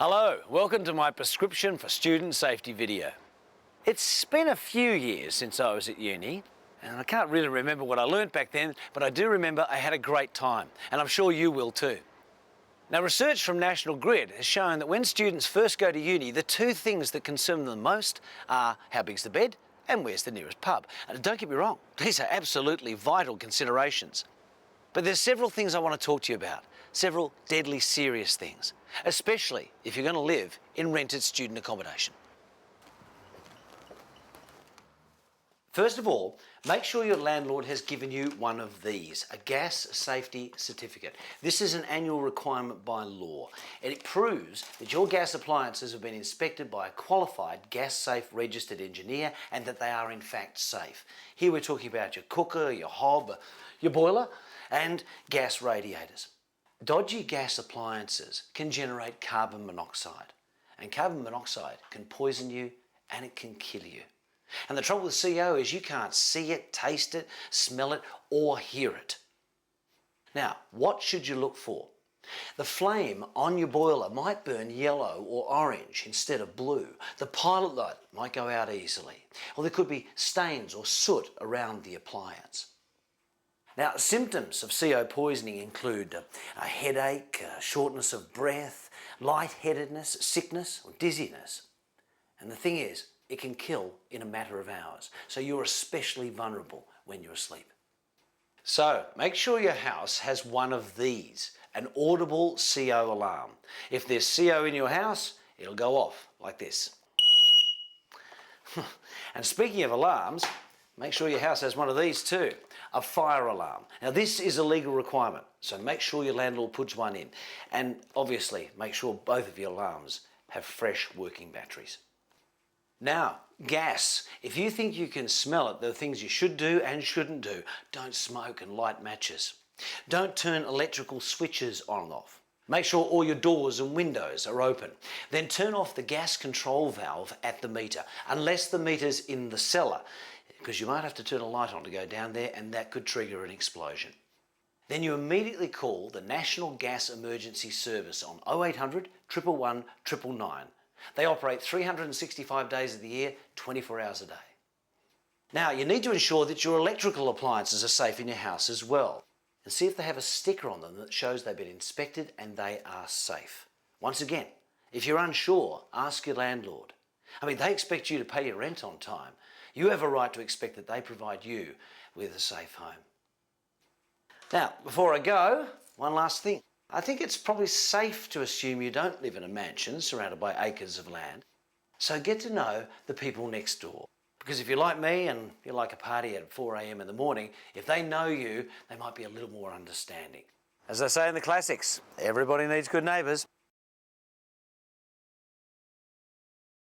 Hello, welcome to my prescription for student safety video. It's been a few years since I was at uni, and I can't really remember what I learnt back then, but I do remember I had a great time, and I'm sure you will too. Now, research from National Grid has shown that when students first go to uni, the two things that concern them most are how big's the bed and where's the nearest pub. And don't get me wrong, these are absolutely vital considerations. But there's several things I want to talk to you about, several deadly serious things, especially if you're going to live in rented student accommodation. First of all, make sure your landlord has given you one of these, a gas safety certificate. This is an annual requirement by law, and it proves that your gas appliances have been inspected by a qualified gas safe registered engineer and that they are in fact safe. Here we're talking about your cooker, your hob, your boiler, and gas radiators. Dodgy gas appliances can generate carbon monoxide, and carbon monoxide can poison you and it can kill you. And the trouble with CO is you can't see it, taste it, smell it, or hear it. Now, what should you look for? The flame on your boiler might burn yellow or orange instead of blue. The pilot light might go out easily, or there could be stains or soot around the appliance. Now, symptoms of CO poisoning include a headache, shortness of breath, lightheadedness, sickness, or dizziness. And the thing is, it can kill in a matter of hours, so you're especially vulnerable when you're asleep. So, make sure your house has one of these, an audible CO alarm. If there's CO in your house, it'll go off like this. And speaking of alarms, make sure your house has one of these too, a fire alarm. Now, this is a legal requirement, so make sure your landlord puts one in. And obviously, make sure both of your alarms have fresh working batteries. Now, gas. If you think you can smell it, there are things you should do and shouldn't do. Don't smoke and light matches. Don't turn electrical switches on and off. Make sure all your doors and windows are open. Then turn off the gas control valve at the meter, unless the meter's in the cellar, because you might have to turn a light on to go down there and that could trigger an explosion. Then you immediately call the National Gas Emergency Service on 0800 111 999. They operate 365 days of the year, 24 hours a day. Now, you need to ensure that your electrical appliances are safe in your house as well, and see if they have a sticker on them that shows they've been inspected and they are safe. Once again, if you're unsure, ask your landlord. I mean, they expect you to pay your rent on time. You have a right to expect that they provide you with a safe home. Now, before I go, one last thing. I think it's probably safe to assume you don't live in a mansion surrounded by acres of land. So get to know the people next door. Because if you're like me and you like a party at 4 a.m. in the morning, if they know you, they might be a little more understanding. As they say in the classics, everybody needs good neighbours.